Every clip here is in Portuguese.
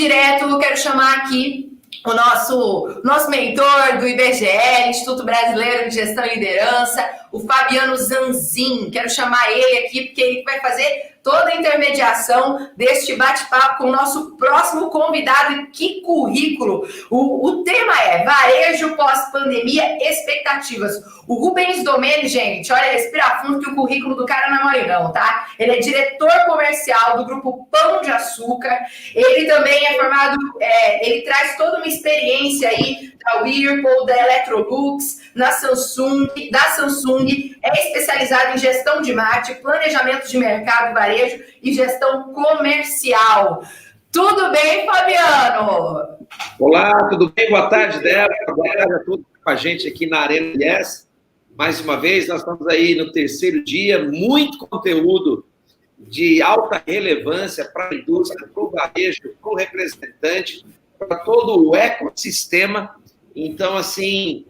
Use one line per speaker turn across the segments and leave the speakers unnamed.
direto, quero chamar aqui o nosso mentor do IBGE, Instituto Brasileiro de Gestão e Liderança, o Fabiano Zanzin. Quero chamar ele aqui porque ele vai fazer toda a intermediação deste bate-papo com o nosso próximo convidado. Que currículo! O tema é Varejo pós-pandemia, expectativas. O Rubens Domene, gente, olha, respira fundo que o currículo do cara não é mole não, tá? Ele é diretor comercial do Grupo Pão de Açúcar. Ele também é formado, ele traz toda uma experiência aí da Whirlpool, da Electrolux, da Samsung, é especializado em gestão de marketing, planejamento de mercado, varejo e gestão comercial. Tudo bem, Fabiano?
Olá, tudo bem? Boa tarde, Débora. Boa tarde a todos com a gente aqui na Arena Yes. Mais uma vez, nós estamos aí no terceiro dia, muito conteúdo de alta relevância para a indústria, para o varejo, para o representante, para todo o ecossistema. Então, assim,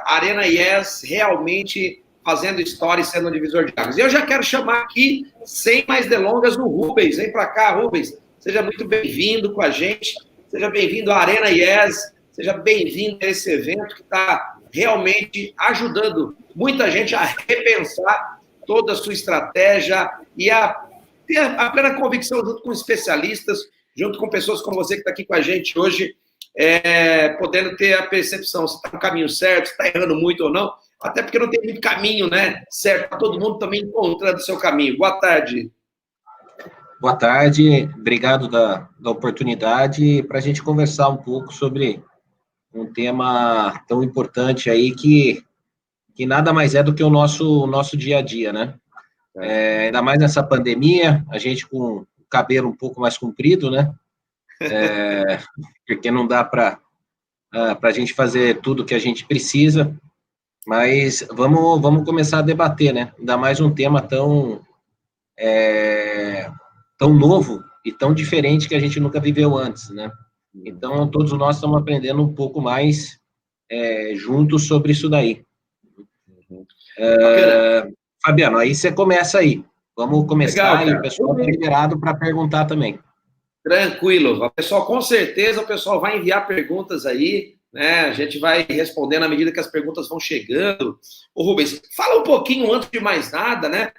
a Arena Yes realmente fazendo história e sendo um divisor de águas. E eu já quero chamar aqui, sem mais delongas, o Rubens. Vem para cá, Rubens. Seja muito bem-vindo com a gente. Seja bem-vindo à Arena Yes. Seja bem-vindo a esse evento que está realmente ajudando muita gente a repensar toda a sua estratégia e a ter a plena convicção junto com especialistas, junto com pessoas como você que está aqui com a gente hoje, podendo ter a percepção se está no caminho certo, se está errando muito ou não, até porque não tem muito caminho, né? Certo, está todo mundo também encontrando o seu caminho. Boa tarde.
Boa tarde, obrigado da oportunidade para a gente conversar um pouco sobre um tema tão importante aí que nada mais é do que o nosso dia a dia, né? Ainda mais nessa pandemia, a gente com o cabelo um pouco mais comprido, né? Porque não dá para a gente fazer tudo que a gente precisa, mas vamos começar a debater, né? Ainda mais um tema tão novo e tão diferente que a gente nunca viveu antes, né? Então, todos nós estamos aprendendo um pouco mais juntos sobre isso daí. Fabiano, aí você começa aí. Vamos começar. Legal, e o pessoal está liberado para perguntar também.
Tranquilo. Pessoal, com certeza o pessoal vai enviar perguntas aí, né? A gente vai respondendo à medida que as perguntas vão chegando. Ô, Rubens, fala um pouquinho, antes de mais nada, né?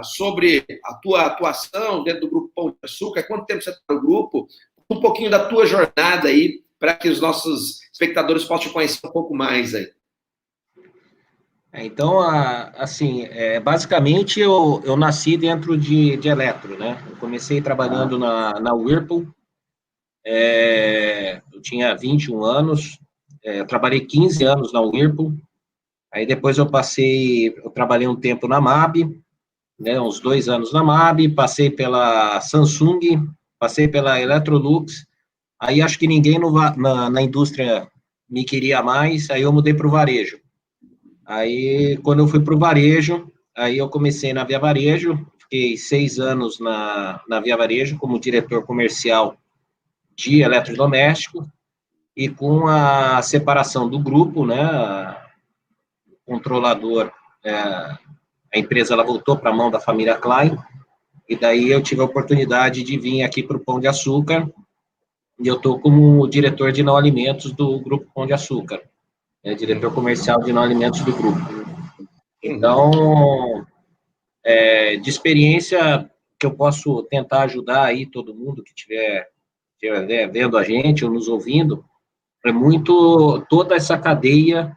Sobre a tua atuação dentro do Grupo Pão de Açúcar. Quanto tempo você está no grupo? Um pouquinho da tua jornada aí, para que os nossos espectadores possam te conhecer um pouco mais aí.
Então, assim, basicamente eu nasci dentro de eletro, né? Eu comecei trabalhando na Whirlpool, eu tinha 21 anos, eu trabalhei 15 anos na Whirlpool, aí depois eu trabalhei um tempo na MAB, né, uns 2 anos na MAB, passei pela Samsung, passei pela Electrolux, aí acho que ninguém na indústria me queria mais, aí eu mudei para o varejo. Aí, quando eu fui para o varejo, aí eu comecei na Via Varejo, fiquei 6 anos na Via Varejo como diretor comercial de eletrodoméstico, e com a separação do grupo, né, controlador, a empresa ela voltou para a mão da família Klein, e daí eu tive a oportunidade de vir aqui para o Pão de Açúcar, e eu estou como diretor de não alimentos do Grupo Pão de Açúcar. Diretor comercial de não alimentos do grupo. Então, de experiência que eu posso tentar ajudar aí todo mundo que estiver vendo a gente ou nos ouvindo, é muito toda essa cadeia,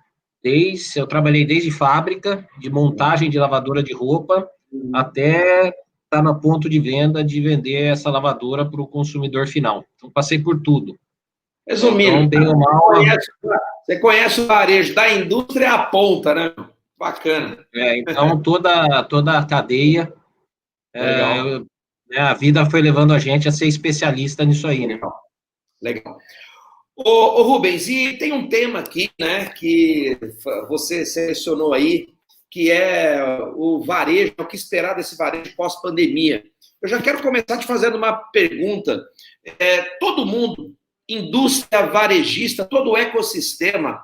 eu trabalhei desde fábrica, de montagem de lavadora de roupa, até estar no ponto de venda, de vender essa lavadora para o consumidor final. Então, passei por tudo.
Resumindo, então, bem ou mal, você conhece o varejo da indústria à ponta, né? Bacana.
Então, toda a cadeia, a vida foi levando a gente a ser especialista nisso aí, né?
Legal. Ô, Rubens, e tem um tema aqui, né, que você selecionou aí, que é o varejo, o que esperar desse varejo pós-pandemia. Eu já quero começar te fazendo uma pergunta. Todo mundo, indústria varejista, todo o ecossistema,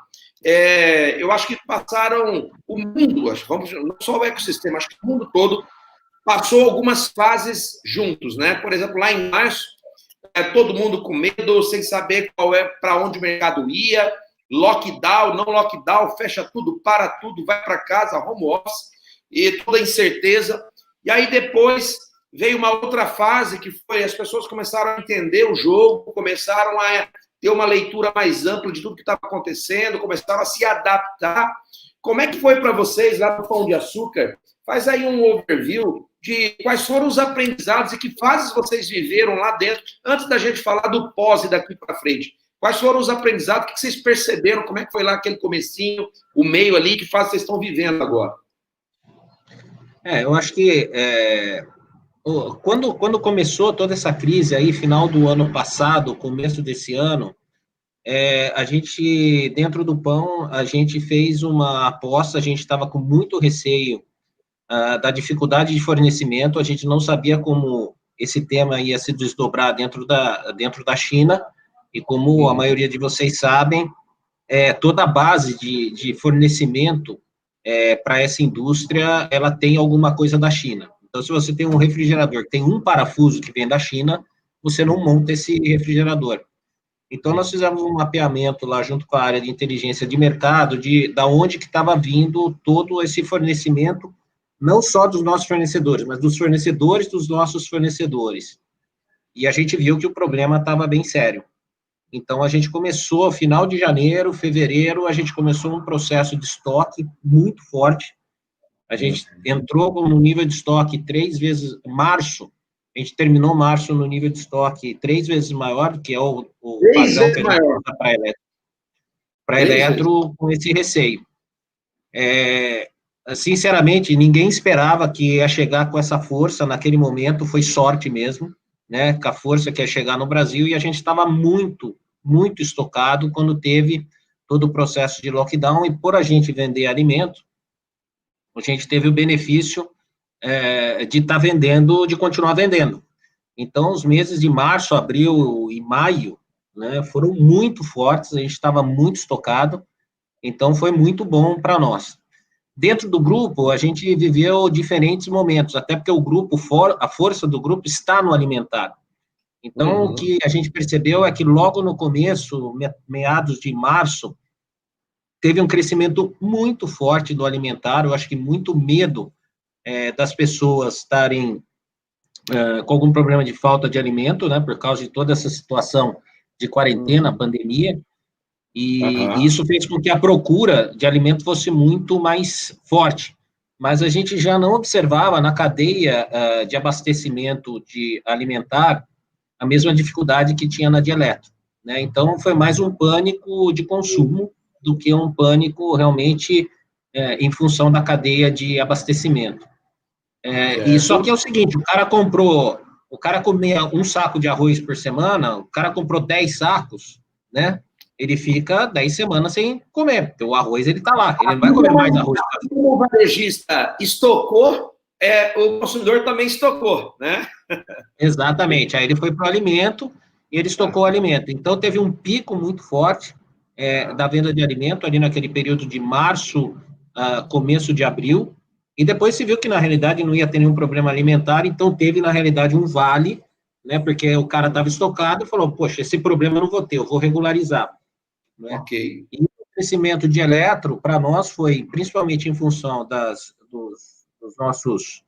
eu acho que passaram o mundo, não só o ecossistema, acho que o mundo todo passou algumas fases juntos, né? Por exemplo, lá em março, todo mundo com medo, sem saber para onde o mercado ia, lockdown, não lockdown, fecha tudo, para tudo, vai para casa, home office, e toda incerteza. E aí depois veio uma outra fase que foi, as pessoas começaram a entender o jogo, começaram a ter uma leitura mais ampla de tudo que estava acontecendo, começaram a se adaptar. Como é que foi para vocês lá no Pão de Açúcar? Faz aí um overview de quais foram os aprendizados e que fases vocês viveram lá dentro, antes da gente falar do pós e daqui para frente. Quais foram os aprendizados, o que vocês perceberam, como é que foi lá aquele comecinho, o meio ali, que fase vocês estão vivendo agora?
Eu acho que quando começou toda essa crise aí, final do ano passado, começo desse ano, a gente, dentro do Pão, a gente fez uma aposta, a gente estava com muito receio da dificuldade de fornecimento, a gente não sabia como esse tema ia se desdobrar dentro da China, e como a maioria de vocês sabem, toda a base de fornecimento para essa indústria, ela tem alguma coisa da China. Então, se você tem um refrigerador que tem um parafuso que vem da China, você não monta esse refrigerador. Então, nós fizemos um mapeamento lá junto com a área de inteligência de mercado, da onde que estava vindo todo esse fornecimento, não só dos nossos fornecedores, mas dos fornecedores dos nossos fornecedores. E a gente viu que o problema estava bem sério. Então, a gente começou, final de janeiro, fevereiro, a gente começou um processo de estoque muito forte. A gente entrou no nível de estoque 3 vezes, março, a gente terminou março no nível de estoque 3 vezes maior, que é o padrão que a gente usa para eletro, com esse receio. Sinceramente, ninguém esperava que ia chegar com essa força naquele momento, foi sorte mesmo, né, com a força que ia chegar no Brasil, e a gente estava muito estocado quando teve todo o processo de lockdown, e por a gente vender alimento, a gente teve o benefício de estar vendendo, de continuar vendendo. Então, os meses de março, abril e maio, né, foram muito fortes, a gente estava muito estocado, então foi muito bom para nós. Dentro do grupo, a gente viveu diferentes momentos, até porque o grupo, a força do grupo está no alimentar. Então, o que a gente percebeu é que logo no começo, meados de março, teve um crescimento muito forte do alimentar, eu acho que muito medo das pessoas estarem com algum problema de falta de alimento, né, por causa de toda essa situação de quarentena, pandemia, e isso fez com que a procura de alimento fosse muito mais forte. Mas a gente já não observava na cadeia de abastecimento de alimentar a mesma dificuldade que tinha na de eletro, né? Então, foi mais um pânico de consumo do que um pânico realmente em função da cadeia de abastecimento. E só que é o seguinte, o cara comia um saco de arroz por semana, o cara comprou 10 sacos, né? Ele fica 10 semanas sem comer, porque o arroz, ele tá lá, ele não vai comer mais arroz.
Como o varejista estocou, o consumidor também estocou, né?
Exatamente, aí ele foi para o alimento e ele estocou o alimento. Então, teve um pico muito forte da venda de alimento ali naquele período de março, começo de abril, e depois se viu que, na realidade, não ia ter nenhum problema alimentar, então teve, na realidade, um vale, né, porque o cara estava estocado e falou, poxa, esse problema eu não vou ter, eu vou regularizar. Né?
Ok.
E o crescimento de eletro, para nós, foi principalmente em função dos nossos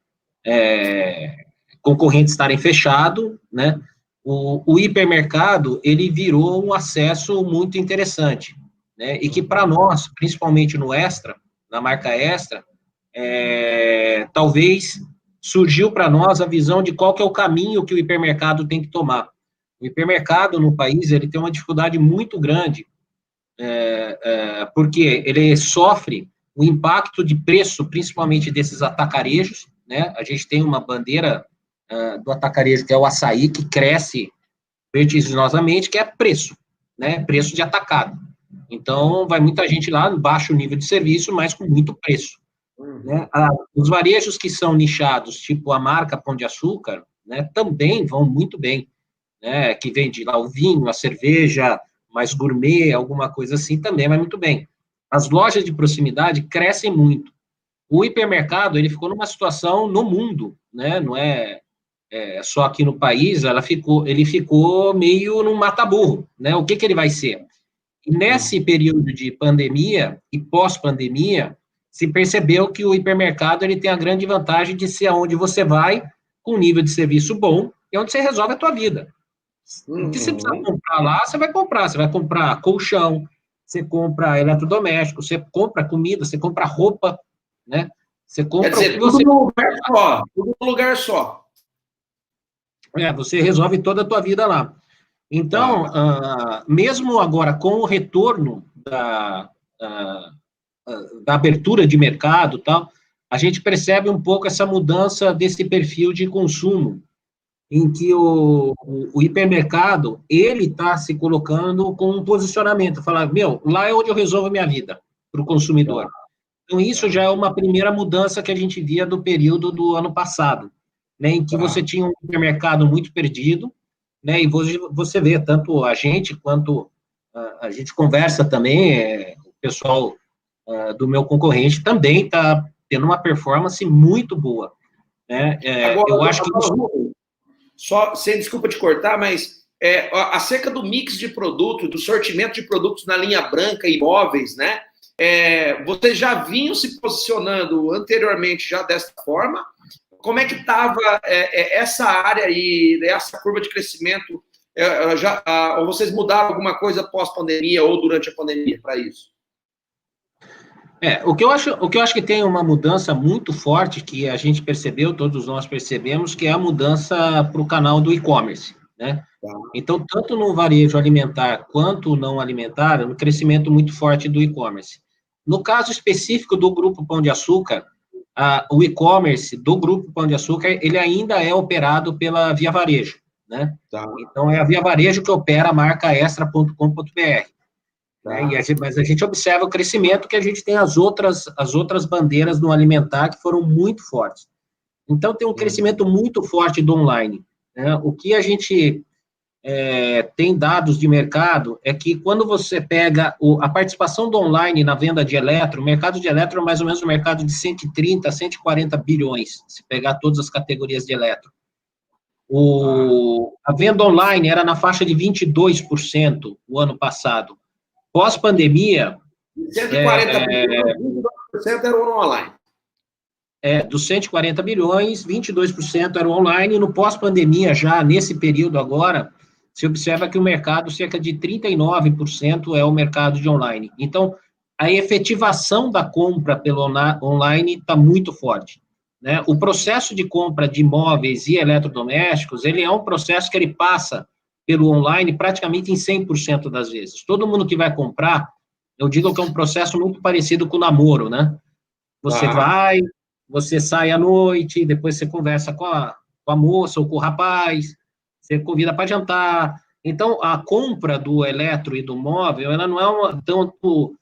concorrentes estarem fechados, né? O hipermercado, ele virou um acesso muito interessante, né? E que para nós, principalmente no Extra, na marca Extra, talvez surgiu para nós a visão de qual que é o caminho que o hipermercado tem que tomar. O hipermercado no país, ele tem uma dificuldade muito grande, porque ele sofre o impacto de preço, principalmente desses atacarejos, né? A gente tem uma bandeira do atacarejo, que é o açaí, que cresce vertiginosamente, que é preço, né? Preço de atacado. Então, vai muita gente lá, baixo nível de serviço, mas com muito preço. Né? Os varejos que são nichados, tipo a marca Pão de Açúcar, né, também vão muito bem, né? Que vende lá o vinho, a cerveja, mais gourmet, alguma coisa assim, também vai muito bem. As lojas de proximidade crescem muito. O hipermercado, ele ficou numa situação no mundo, né? Não é só aqui no país, ele ficou meio num mata-burro, né? O que ele vai ser? E nesse período de pandemia e pós-pandemia, se percebeu que o hipermercado ele tem a grande vantagem de ser onde você vai com um nível de serviço bom e onde você resolve a tua vida. O que você precisa comprar lá, você vai comprar. Você vai comprar colchão, você compra eletrodoméstico, você compra comida, você compra roupa, né? Você compra.
Quer dizer, tudo num lugar só. Tudo num lugar só.
Você resolve toda a tua vida lá. Então, mesmo agora com o retorno da abertura de mercado, tal, a gente percebe um pouco essa mudança desse perfil de consumo, em que o hipermercado, ele está se colocando com um posicionamento, falar, lá é onde eu resolvo minha vida, para o consumidor. Então, isso já é uma primeira mudança que a gente via do período do ano passado, né, em que você tinha um hipermercado muito perdido, né, e você vê, tanto a gente, quanto a gente conversa também, o pessoal do meu concorrente também está tendo uma performance muito boa, né,
Agora,
eu acho que...
Só, sem desculpa te cortar, mas acerca do mix de produtos, do sortimento de produtos na linha branca e imóveis, né? Vocês já vinham se posicionando anteriormente já dessa forma? Como é que estava essa área aí, essa curva de crescimento? Ou vocês mudaram alguma coisa pós-pandemia ou durante a pandemia para isso?
O que eu acho que tem uma mudança muito forte que a gente percebeu, todos nós percebemos, que é a mudança para o canal do e-commerce, né? Então, tanto no varejo alimentar quanto não alimentar, um crescimento muito forte do e-commerce. No caso específico do Grupo Pão de Açúcar, o e-commerce do Grupo Pão de Açúcar, ele ainda é operado pela Via Varejo, né? Então, é a Via Varejo que opera a marca extra.com.br. Né? Mas a gente observa o crescimento que a gente tem as outras bandeiras no alimentar que foram muito fortes. Então, tem um crescimento muito forte do online. Né? O que a gente tem dados de mercado é que quando você pega a participação do online na venda de eletro, o mercado de eletro é mais ou menos um mercado de 130, 140 bilhões, se pegar todas as categorias de eletro. A venda online era na faixa de 22% o ano passado. Pós-pandemia...
140 bilhões, 22% era o online.
Dos 140 bilhões, 22% era o online, e no pós-pandemia, já nesse período agora, se observa que o mercado, cerca de 39% é o mercado de online. Então, a efetivação da compra pelo online está muito forte. Né? O processo de compra de imóveis e eletrodomésticos, ele é um processo que ele passa pelo online praticamente em 100% das vezes. Todo mundo que vai comprar, eu digo que é um processo muito parecido com o namoro, né? Você vai, você sai à noite, depois você conversa com a moça ou com o rapaz, você convida para jantar. Então, a compra do eletro e do móvel, ela não é tanto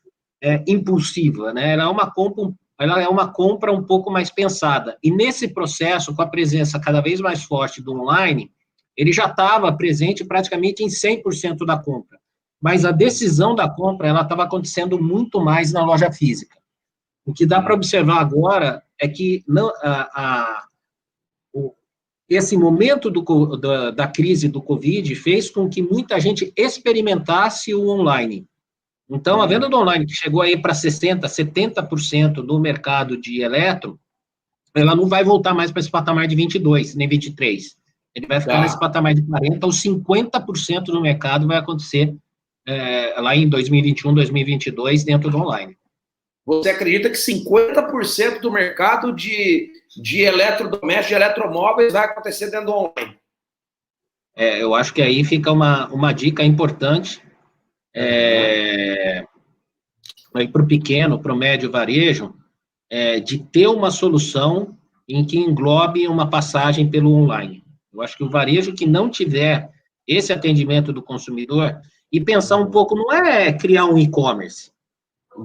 impulsiva, né? Ela é uma compra um pouco mais pensada. E nesse processo, com a presença cada vez mais forte do online, ele já estava presente praticamente em 100% da compra. Mas a decisão da compra, ela estava acontecendo muito mais na loja física. O que dá para observar agora é que esse momento da crise do Covid fez com que muita gente experimentasse o online. Então, a venda do online, que chegou aí para 60%, 70% do mercado de eletro, ela não vai voltar mais para esse patamar de 22%, nem 23%. Ele vai ficar nesse patamar de 40% ou 50% do mercado vai acontecer lá em 2021, 2022, dentro do online.
Você acredita que 50% do mercado de eletrodomésticos, de eletromóveis vai acontecer dentro do online?
Eu acho que aí fica uma dica importante para o pequeno, para o médio varejo, de ter uma solução em que englobe uma passagem pelo online. Eu acho que o varejo que não tiver esse atendimento do consumidor, e pensar um pouco, não é criar um e-commerce,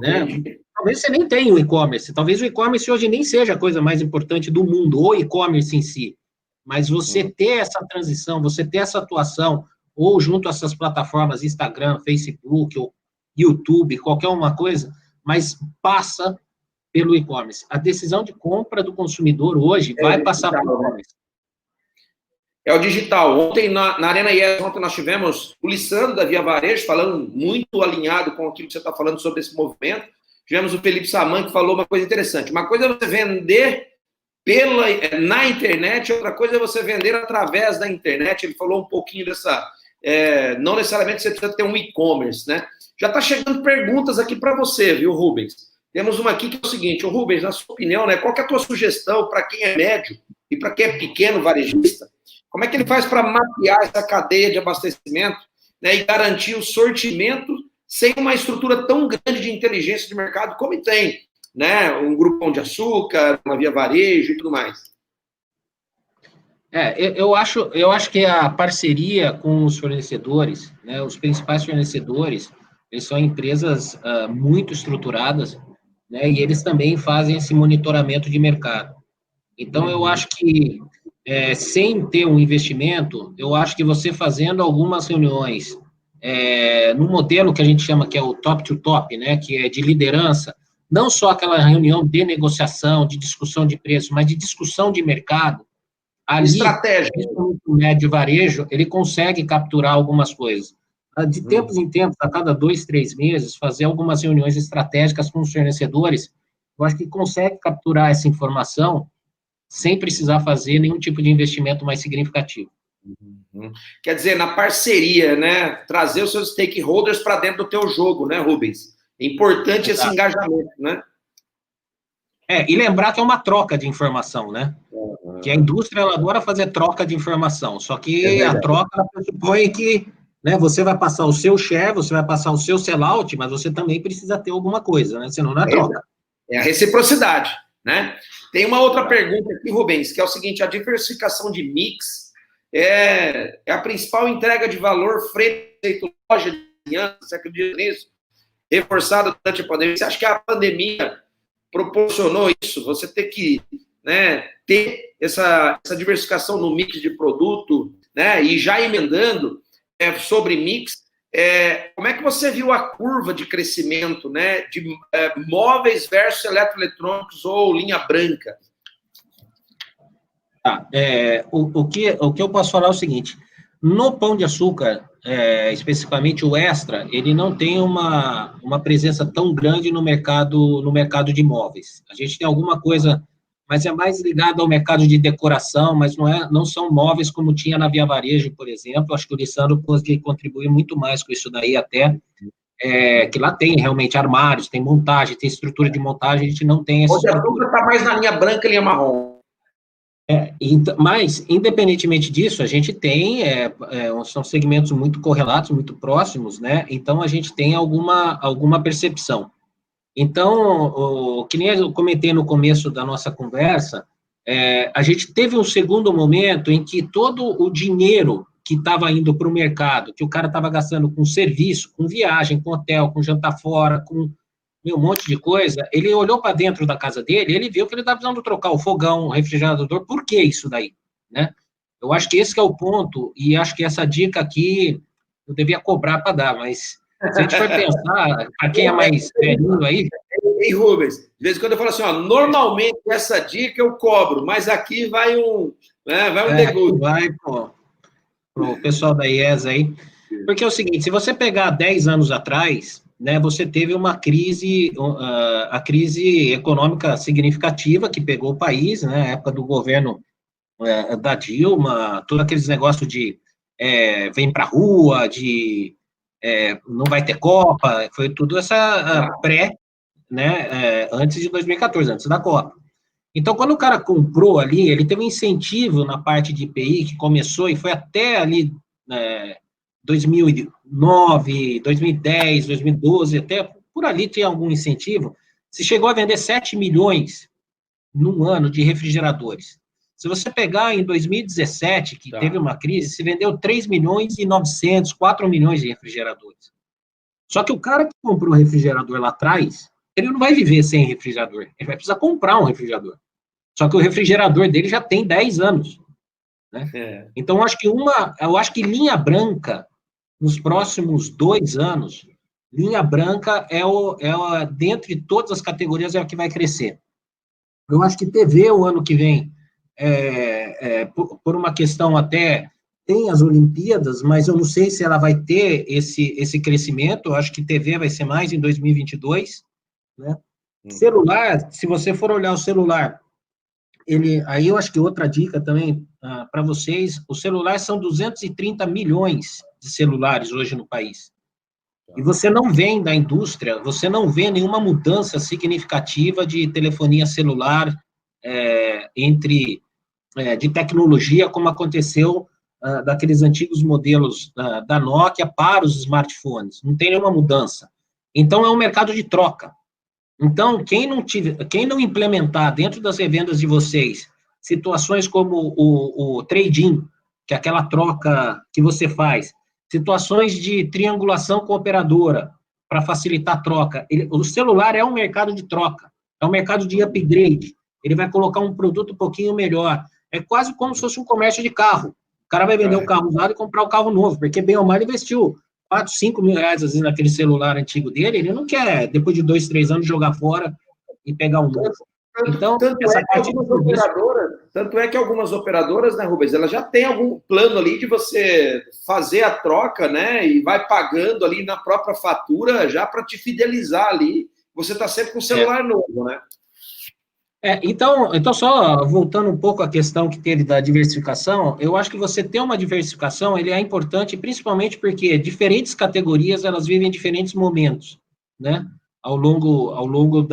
né? Talvez você nem tenha um e-commerce, talvez o e-commerce hoje nem seja a coisa mais importante do mundo, o e-commerce em si, mas você ter essa transição, você ter essa atuação, ou junto a essas plataformas, Instagram, Facebook, ou YouTube, qualquer uma coisa, mas passa pelo e-commerce. A decisão de compra do consumidor hoje vai passar pelo e-commerce.
é o digital. Ontem, na Arena IES, ontem nós tivemos o Lissandro da Via Varejo, falando muito alinhado com aquilo que você está falando sobre esse movimento. Tivemos o Felipe Saman, que falou uma coisa interessante. Uma coisa é você vender na internet, outra coisa é você vender através da internet. Ele falou um pouquinho dessa... não necessariamente você precisa ter um e-commerce, né? Já está chegando perguntas aqui para você, viu, Rubens? Temos uma aqui que é o seguinte, Rubens, na sua opinião, né, qual que é a tua sugestão para quem é médio e para quem é pequeno varejista? Como é que ele faz para mapear essa cadeia de abastecimento, né, e garantir o sortimento sem uma estrutura tão grande de inteligência de mercado como tem, né, um Grupo Pão de Açúcar, uma Via Varejo e tudo mais?
Eu acho que a parceria com os fornecedores, né, os principais fornecedores, eles são empresas muito estruturadas, né, e eles também fazem esse monitoramento de mercado. Então, eu acho que, sem ter um investimento, eu acho que você fazendo algumas reuniões, no modelo que a gente chama que é o top-to-top, né, que é de liderança, não só aquela reunião de negociação, de discussão de preço, mas de discussão de mercado, ali,
estratégia.
O médio varejo, ele consegue capturar algumas coisas. De tempos em tempos, a cada 2, 3 meses, fazer algumas reuniões estratégicas com os fornecedores, eu acho que consegue capturar essa informação sem precisar fazer nenhum tipo de investimento mais significativo.
Quer dizer, na parceria, né? Trazer os seus stakeholders para dentro do teu jogo, né, Rubens? É importante esse engajamento, né?
E lembrar que é uma troca de informação, né? Que a indústria, ela adora fazer troca de informação, só que a troca pressupõe que, né, você vai passar o seu share, você vai passar o seu sellout, mas você também precisa ter alguma coisa, né? Senão não é troca.
É a reciprocidade, né? Tem uma outra pergunta aqui, Rubens, que é o seguinte, a diversificação de mix é a principal entrega de valor frente à loja de criança, você acredita nisso? Reforçada durante a pandemia. Você acha que a pandemia proporcionou isso? Você ter que, né, ter essa diversificação no mix de produto, né, e já emendando sobre mix, como é que você viu a curva de crescimento, né, de móveis versus eletroeletrônicos ou linha branca?
O que eu posso falar é o seguinte, no Pão de Açúcar, especificamente o Extra, ele não tem uma presença tão grande no mercado de imóveis. A gente tem alguma coisa, mas é mais ligado ao mercado de decoração, mas não são móveis como tinha na Via Varejo, por exemplo. Acho que o Lissandro pode contribuir muito mais com isso daí até, que lá tem realmente armários, tem montagem, tem estrutura de montagem, a gente não tem essa estrutura.
Hoje está mais na linha branca e linha marrom.
Mas, independentemente disso, a gente tem, são segmentos muito correlatos, muito próximos, né? Então, a gente tem alguma percepção. Então, que nem eu comentei no começo da nossa conversa, a gente teve um segundo momento em que todo o dinheiro que estava indo para o mercado, que o cara estava gastando com serviço, com viagem, com hotel, com jantar fora, com um monte de coisa, ele olhou para dentro da casa dele, ele viu que ele estava precisando trocar o fogão, o refrigerador. Por que isso daí, né? Eu acho que esse que é o ponto, e acho que essa dica aqui eu devia cobrar para dar, mas se a gente for pensar, para quem é mais velhinho aí...
Ei, Rubens, de vez em quando eu falo assim, normalmente essa dica eu cobro, mas aqui vai um degusto.
Vai pro pessoal da IES aí, porque é o seguinte, se você pegar 10 anos atrás, né, você teve uma crise, a crise econômica significativa que pegou o país, né, na época do governo da Dilma, todos aqueles negócios de vem pra rua, de não vai ter Copa, foi tudo essa né, antes de 2014, antes da Copa. Então, quando o cara comprou ali, ele teve um incentivo na parte de IPI, que começou e foi até ali 2009, 2010, 2012, até por ali tinha algum incentivo, se chegou a vender 7 milhões num ano de refrigeradores. Se você pegar em 2017, que teve uma crise, se vendeu 3 milhões e 900, 4 milhões de refrigeradores. Só que o cara que comprou o refrigerador lá atrás, ele não vai viver sem refrigerador, ele vai precisar comprar um refrigerador. Só que o refrigerador dele já tem 10 anos. Né? Então, eu acho que linha branca, nos próximos 2 anos, linha branca dentre todas as categorias, é a que vai crescer. Eu acho que TV, o ano que vem, por uma questão até, tem as Olimpíadas, mas eu não sei se ela vai ter esse crescimento, eu acho que TV vai ser mais em 2022, né? Celular, se você for olhar o celular, aí eu acho que outra dica também para vocês, os celulares são 230 milhões de celulares hoje no país. E você não vê da indústria, você não vê nenhuma mudança significativa de telefonia celular de tecnologia, como aconteceu daqueles antigos modelos da Nokia para os smartphones. Não tem nenhuma mudança. Então, é um mercado de troca. Então, quem não implementar dentro das revendas de vocês situações como o trade-in, que é aquela troca que você faz, situações de triangulação com a operadora, para facilitar a troca. O celular é um mercado de troca, é um mercado de upgrade. Ele vai colocar um produto um pouquinho melhor. É quase como se fosse um comércio de carro. O cara vai vender o carro usado e comprar o carro novo, porque bem ou mal ele investiu 4, 5 mil reais, às vezes, naquele celular antigo dele, ele não quer, depois de 2, 3 anos, jogar fora e pegar um novo. Então,
tanto é que algumas operadoras, né, Rubens, elas já têm algum plano ali de você fazer a troca, né, e vai pagando ali na própria fatura já para te fidelizar ali. Você está sempre com o celular novo, né?
Então, só voltando um pouco à questão que teve da diversificação, eu acho que você ter uma diversificação, ele é importante, principalmente porque diferentes categorias, elas vivem diferentes momentos, né, ao longo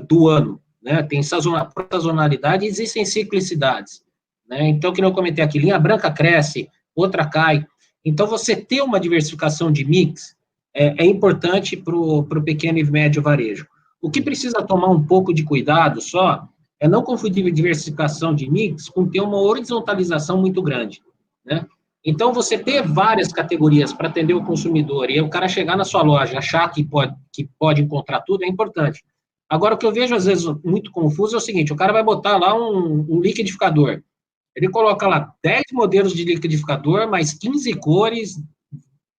do ano, né, tem sazonalidade e existem ciclicidades, né, então, que eu comentei aqui, linha branca cresce, outra cai, então, você ter uma diversificação de mix é importante para o pequeno e médio varejo. O que precisa tomar um pouco de cuidado só é não confundir diversificação de mix com ter uma horizontalização muito grande, né? Então, você ter várias categorias para atender o consumidor e o cara chegar na sua loja e achar que pode encontrar tudo é importante. Agora, o que eu vejo, às vezes, muito confuso é o seguinte, o cara vai botar lá um liquidificador, ele coloca lá 10 modelos de liquidificador, mais 15 cores,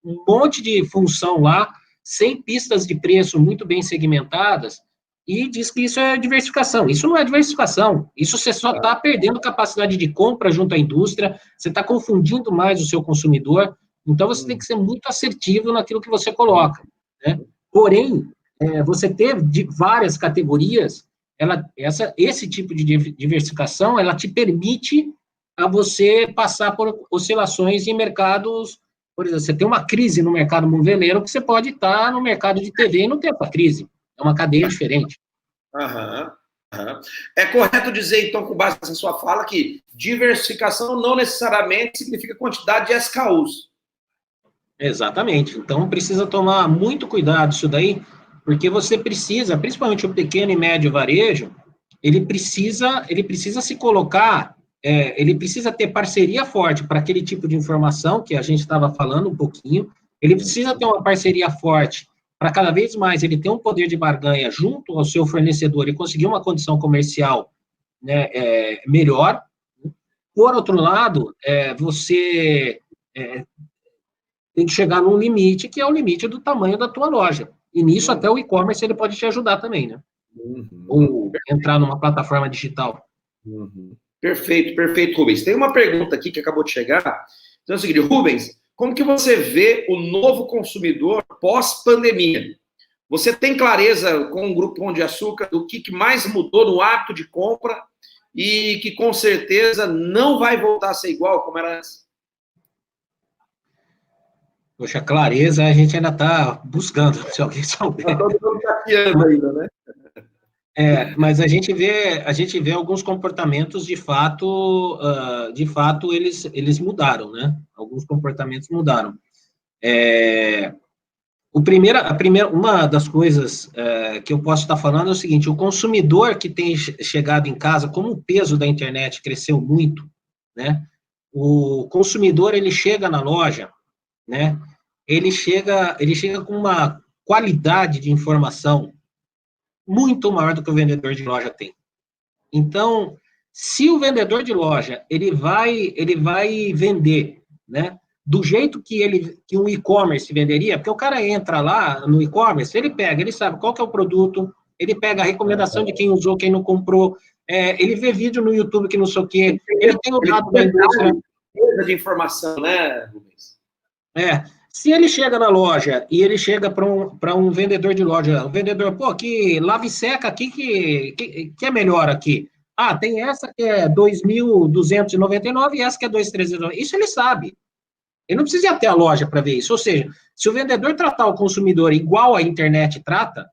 um monte de função lá, 100 pistas de preço muito bem segmentadas, e diz que isso é diversificação. Isso não é diversificação. Isso você só está perdendo capacidade de compra junto à indústria, você está confundindo mais o seu consumidor, então você tem que ser muito assertivo naquilo que você coloca, né? Porém, você ter várias categorias, esse tipo de diversificação, ela te permite a você passar por oscilações em mercados. Por exemplo, você tem uma crise no mercado moveleiro que você pode estar no mercado de TV e não ter essa crise. É uma cadeia diferente.
É correto dizer, então, com base nessa sua fala, que diversificação não necessariamente significa quantidade de SKUs.
Exatamente. Então, precisa tomar muito cuidado isso daí, porque você precisa, principalmente o pequeno e médio varejo, ele precisa se colocar... ele precisa ter parceria forte para aquele tipo de informação que a gente estava falando um pouquinho, ele precisa ter uma parceria forte para cada vez mais ele ter um poder de barganha junto ao seu fornecedor e conseguir uma condição comercial, né, melhor. Por outro lado, você tem que chegar num limite, que é o limite do tamanho da tua loja. E nisso até o e-commerce ele pode te ajudar também, né? Ou entrar numa plataforma digital.
Perfeito, Rubens. Tem uma pergunta aqui que acabou de chegar. Então é o seguinte, Rubens, como que você vê o novo consumidor pós-pandemia? Você tem clareza com o Grupo Pão de Açúcar do que mais mudou no hábito de compra e que com certeza não vai voltar a ser igual como era antes?
Poxa, clareza a gente ainda está buscando, se alguém souber.
Todo mundo está piando ainda, né?
Mas a gente vê alguns comportamentos, de fato, eles mudaram, né? Alguns comportamentos mudaram. Uma das coisas que eu posso estar falando é o seguinte, o consumidor que tem chegado em casa, como o peso da internet cresceu muito, né? O consumidor, ele chega na loja, né? Ele chega com uma qualidade de informação muito maior do que o vendedor de loja tem. Então, se o vendedor de loja, ele vai vender, né, do jeito que um e-commerce venderia, porque o cara entra lá no e-commerce, ele sabe qual que é o produto, ele pega a recomendação de quem usou, quem não comprou, ele vê vídeo no YouTube que não sei o quê, ele tem o dado da indústria.
De informação, né, Rubens?
Se ele chega na loja e ele chega para um vendedor de loja, o vendedor, pô, que lava e seca aqui que é melhor aqui. Ah, tem essa que é 2.299 e essa que é 2.399. Isso ele sabe. Ele não precisa ir até a loja para ver isso. Ou seja, se o vendedor tratar o consumidor igual a internet trata,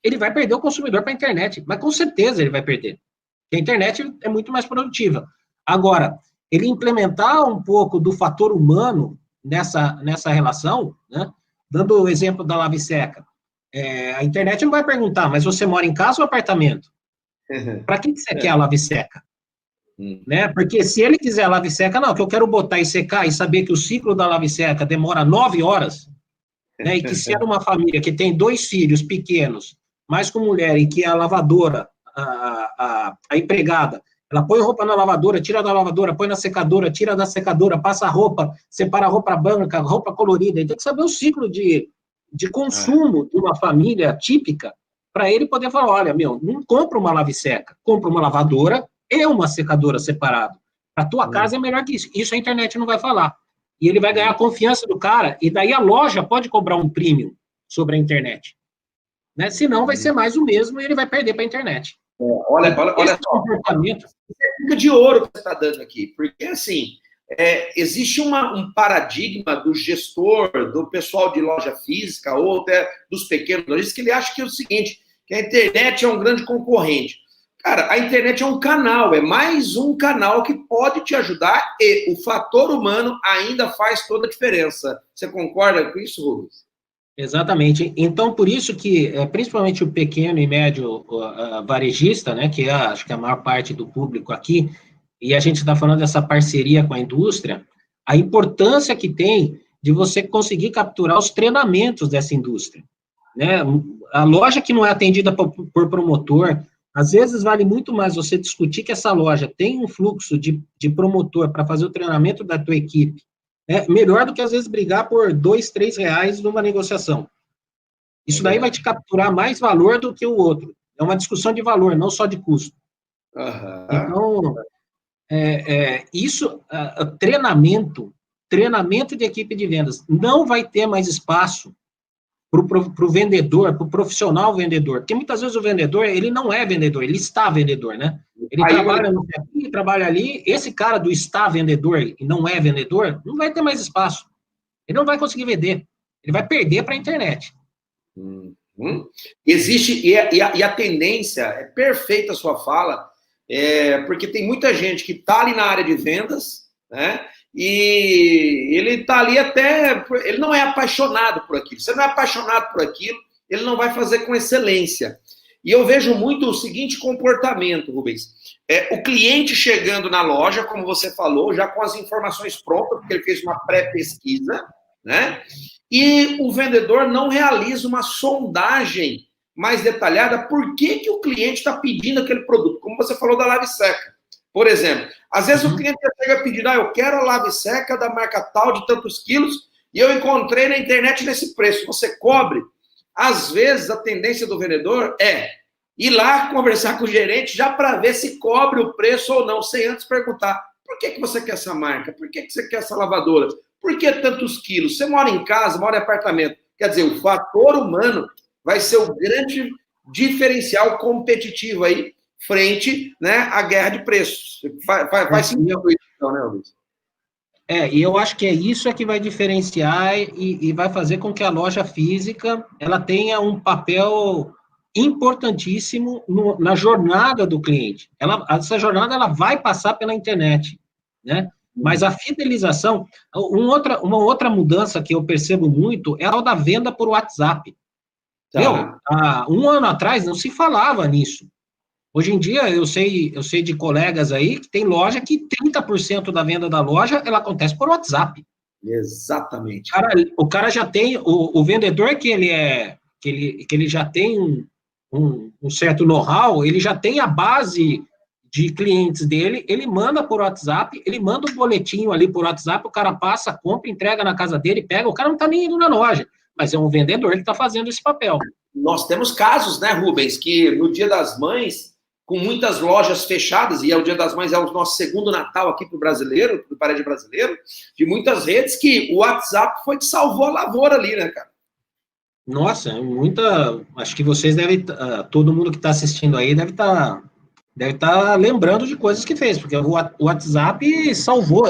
ele vai perder o consumidor para a internet. Mas com certeza ele vai perder. Porque a internet é muito mais produtiva. Agora, ele implementar um pouco do fator humano nessa relação, né? Dando o exemplo da lava e seca. A internet não vai perguntar, mas você mora em casa ou apartamento? Para que você quer a lava e seca? Né? Porque se ele quiser a lava e seca, não, que eu quero botar e secar e saber que o ciclo da lava e seca demora 9 horas, né? E que se é uma família que tem 2 filhos pequenos, mais com mulher, e que a lavadora, a empregada, ela põe roupa na lavadora, tira da lavadora, põe na secadora, tira da secadora, passa a roupa, separa a roupa branca, roupa colorida. Ele tem que saber o ciclo de consumo de uma família típica para ele poder falar, olha, não compra uma lava e seca, compra uma lavadora e uma secadora separado. A tua casa é melhor que isso. Isso a internet não vai falar. E ele vai ganhar a confiança do cara, e daí a loja pode cobrar um premium sobre a internet. Né? Senão vai ser mais o mesmo e ele vai perder para a internet.
Olha só, dica de ouro que você está dando aqui, porque assim, existe um paradigma do gestor, do pessoal de loja física, ou até dos pequenos lojistas, que ele acha que é o seguinte, que a internet é um grande concorrente. Cara, a internet é um canal, é mais um canal que pode te ajudar, e o fator humano ainda faz toda a diferença. Você concorda com isso, Rubens?
Exatamente. Então, por isso que, principalmente o pequeno e médio varejista, né, que acho que é a maior parte do público aqui, e a gente está falando dessa parceria com a indústria, a importância que tem de você conseguir capturar os treinamentos dessa indústria. Né? A loja que não é atendida por promotor, às vezes vale muito mais você discutir que essa loja tem um fluxo de promotor para fazer o treinamento da tua equipe, melhor do que, às vezes, brigar por R$2, R$3 numa negociação. Isso daí vai te capturar mais valor do que o outro. É uma discussão de valor, não só de custo. Então, treinamento de equipe de vendas. Não vai ter mais espaço para o vendedor, para o profissional vendedor. Porque, muitas vezes, o vendedor, ele não é vendedor, ele está vendedor, né? Ele trabalha aqui, trabalha ali. Esse cara do está vendedor e não é vendedor, não vai ter mais espaço. Ele não vai conseguir vender. Ele vai perder para a internet.
Existe, e a tendência, é perfeita a sua fala, porque tem muita gente que está ali na área de vendas, né? E ele está ali ele não é apaixonado por aquilo. Se ele não é apaixonado por aquilo, ele não vai fazer com excelência. E eu vejo muito o seguinte comportamento, Rubens. O cliente chegando na loja, como você falou, já com as informações prontas, porque ele fez uma pré-pesquisa, né? E o vendedor não realiza uma sondagem mais detalhada por que o cliente está pedindo aquele produto. Como você falou da lave seca. Por exemplo, às vezes o cliente chega pedindo, eu quero a lave seca da marca tal de tantos quilos e eu encontrei na internet nesse preço. Você cobre? Às vezes a tendência do vendedor é ir lá conversar com o gerente já para ver se cobre o preço ou não, sem antes perguntar, por que você quer essa marca? Por que você quer essa lavadora? Por que tantos quilos? Você mora em casa, mora em apartamento. Quer dizer, o fator humano vai ser o grande diferencial competitivo aí frente, né, à guerra de preços. Faz sentido isso, então, né, Luiz?
E eu acho que isso que vai diferenciar e vai fazer com que a loja física ela tenha um papel importantíssimo na jornada do cliente. Essa jornada ela vai passar pela internet, né? Mas a fidelização, uma outra mudança que eu percebo muito é a da venda por WhatsApp. Há um ano atrás não se falava nisso. Hoje em dia, eu sei de colegas aí que tem loja que 30% da venda da loja, ela acontece por WhatsApp.
Exatamente.
O cara já tem, o vendedor que ele já tem um certo know-how, ele já tem a base de clientes dele, ele manda por WhatsApp, ele manda um boletinho ali por WhatsApp, o cara passa, compra, entrega na casa dele, pega, o cara não está nem indo na loja, mas é um vendedor que está fazendo esse papel.
Nós temos casos, né, Rubens, que no Dia das Mães, com muitas lojas fechadas, e é o Dia das Mães, é o nosso segundo Natal aqui para o brasileiro, para o Parede Brasileiro, de muitas redes que o WhatsApp foi que salvou a lavoura ali, né, cara?
Nossa, acho que vocês devem, todo mundo que está assistindo aí deve estar lembrando de coisas que fez, porque o WhatsApp salvou.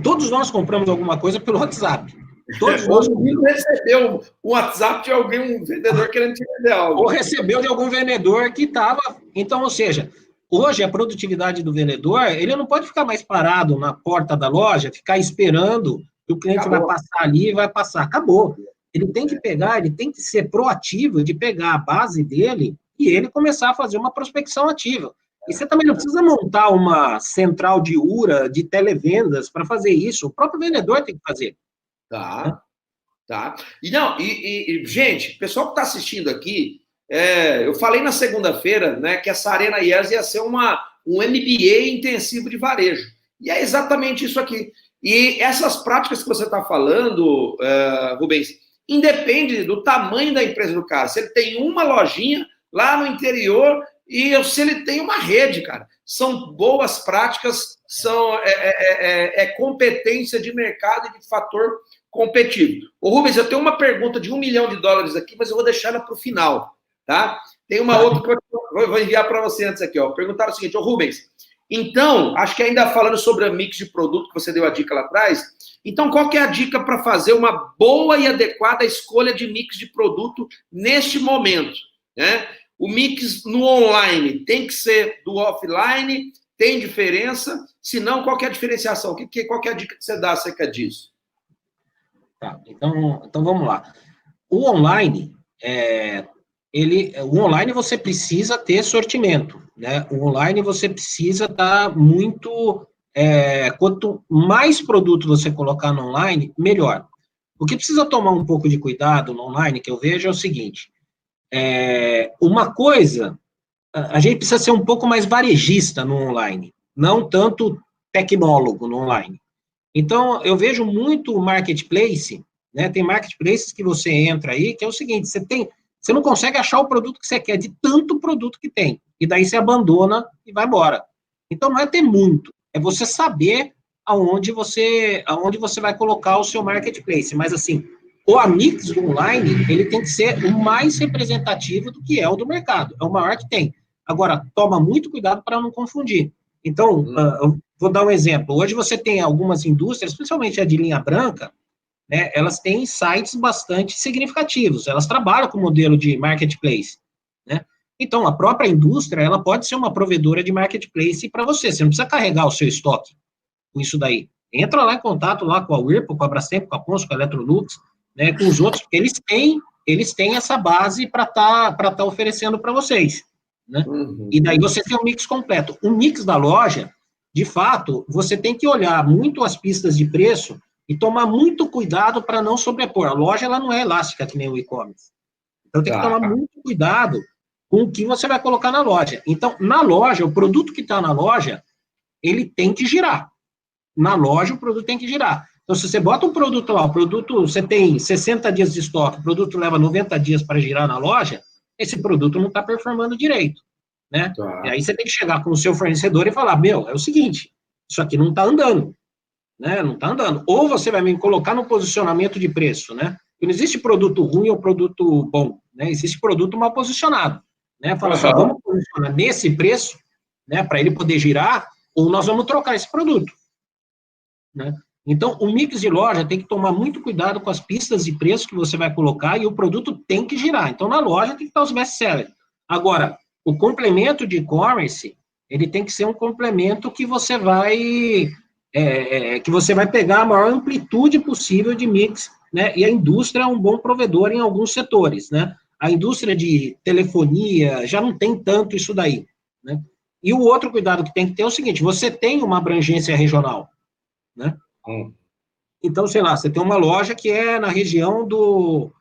Todos nós compramos alguma coisa pelo WhatsApp. Todos nós
recebeu o WhatsApp de alguém, um vendedor querendo te vender algo.
Ou recebeu de algum vendedor que estava... Então, ou seja, hoje a produtividade do vendedor, ele não pode ficar mais parado na porta da loja, ficar esperando que o cliente vai passar ali e vai passar. Acabou. Ele tem que pegar, ele tem que ser proativo de pegar a base dele e ele começar a fazer uma prospecção ativa. E você também não precisa montar uma central de URA, de televendas para fazer isso. O próprio vendedor tem que fazer.
Tá. Gente, pessoal que está assistindo aqui, eu falei na segunda-feira, né, que essa Arena IES ia ser um MBA intensivo de varejo. E é exatamente isso aqui. E essas práticas que você está falando, Rubens, independe do tamanho da empresa do cara. Se ele tem uma lojinha lá no interior e se ele tem uma rede, cara. São boas práticas, são competência de mercado e de fator competitivo. Ô, Rubens, eu tenho uma pergunta de $1 milhão aqui, mas eu vou deixar ela para o final, tá? Tem uma outra que eu vou enviar para você antes aqui, ó. Perguntaram o seguinte, ô, Rubens, então, acho que ainda falando sobre a mix de produto, que você deu a dica lá atrás, então qual que é a dica para fazer uma boa e adequada escolha de mix de produto neste momento, né? O mix no online tem que ser do offline, tem diferença? Se não, qual que é a diferenciação? Qual que é a dica que você dá acerca disso?
Tá, então vamos lá. O online, o online você precisa ter sortimento, né? O online você precisa estar muito... quanto mais produto você colocar no online, melhor. O que precisa tomar um pouco de cuidado no online, que eu vejo, é o seguinte... uma coisa, a gente precisa ser um pouco mais varejista no online, não tanto tecnólogo no online. Então, eu vejo muito marketplace, né? Tem marketplaces que você entra aí, que é o seguinte, você não consegue achar o produto que você quer, de tanto produto que tem, e daí você abandona e vai embora. Então, não é ter muito, é você saber aonde você vai colocar o seu marketplace, mas assim, o Amix do online, ele tem que ser o mais representativo do que é o do mercado, é o maior que tem. Agora, toma muito cuidado para não confundir. Então, eu vou dar um exemplo. Hoje você tem algumas indústrias, principalmente a de linha branca, né, elas têm sites bastante significativos, elas trabalham com o modelo de marketplace, né? Então, a própria indústria, ela pode ser uma provedora de marketplace para você não precisa carregar o seu estoque com isso daí. Entra lá em contato lá com a Whirlpool, com a Brastemp, com a Consul, com a Electrolux, né, com os outros, porque eles têm essa base para tá oferecendo para vocês, né? E daí você tem um mix completo. O mix da loja, de fato, você tem que olhar muito as pistas de preço e tomar muito cuidado para não sobrepor. A loja, ela não é elástica que nem o e-commerce. Então, tem que tomar muito cuidado com o que você vai colocar na loja. Então, na loja, o produto que está na loja, ele tem que girar. Na loja, o produto tem que girar. Então, se você bota um produto lá, você tem 60 dias de estoque, o produto leva 90 dias para girar na loja, esse produto não está performando direito, né? E aí você tem que chegar com o seu fornecedor e falar, é o seguinte, isso aqui não está andando, né? Não está andando. Ou você vai me colocar no posicionamento de preço, né? Porque não existe produto ruim ou produto bom, né? Existe produto mal posicionado, né? Fala assim, vamos posicionar nesse preço, né? Para ele poder girar, ou nós vamos trocar esse produto, né? Então, o mix de loja tem que tomar muito cuidado com as pistas de preço que você vai colocar e o produto tem que girar. Então, na loja tem que estar os best-sellers. Agora, o complemento de e-commerce, ele tem que ser um complemento que você vai pegar a maior amplitude possível de mix, né? E a indústria é um bom provedor em alguns setores, né? A indústria de telefonia já não tem tanto isso daí, né? E o outro cuidado que tem que ter é o seguinte, você tem uma abrangência regional, né? Então, sei lá, você tem uma loja que é na região do